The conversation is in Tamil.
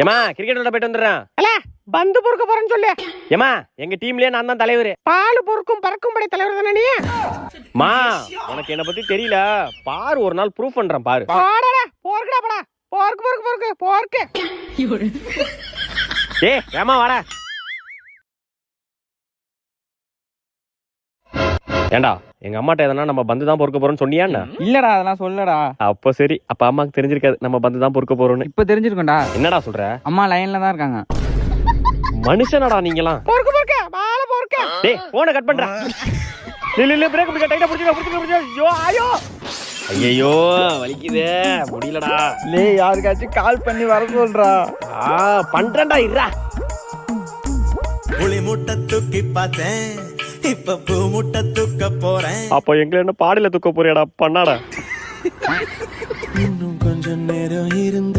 ஏமா கிரிக்கெட் விளையாட போயிட்டு வந்துடுறேன். பந்து பொறுக்க போறேன்னு சொல்லு. ஏமா எங்க டீம்லயே நான் தான் தலைவர். பால் பொறுக்கும் பறக்கும் படை தலைவர் தானே நீ? மா உனக்கு என்ன பத்தி தெரியல, பாரு ஒரு நாள் ப்ரூஃப் பண்றேன் பாரு. போடா போர்க்கடா போடா, போர்க்கு போர்க்கு போர்க்கு போர்க்கு. ஏய் ஏமா வாடா. ஏண்டா எங்க அம்மாட்ட எதனா நம்ம பந்து தான் பொறுக்க போறோம்னு சொன்னியா? இல்லடா அதெல்லாம் சொல்லடா. அப்ப சரி, அப்ப அம்மாக்கு தெரிஞ்சிருக்காது நம்ம பந்து தான் பொறுக்க போறோம்னு. இப்ப தெரிஞ்சிருக்கோம்டா. என்னடா சொல்ற? அம்மா லைன்ல தான் இருக்காங்க. மனுஷனடா நீங்கலாம். பொறுக்கு பொறுக்க பால பொறுக்க. டேய் போனை கட் பண்றா. இல்ல பிரேக் பிடிக்க டைட்டா புடிச்சுக்க. ஐயோ ஐயோ வலிக்குதே, முடியலடா. லே யாருக்காச்சும் கால் பண்ணி வர சொல்றா. பண்றேன்டா இருடா. புளி முட்டை தூக்கி பார்த்தேன், இப்ப பூ முட்டை தூக்க போறேன். அப்ப எங்களை என்ன பாடியில தூக்க போறியாடா? பண்ணாடா. இன்னும் கொஞ்சம் நேரம் இருந்து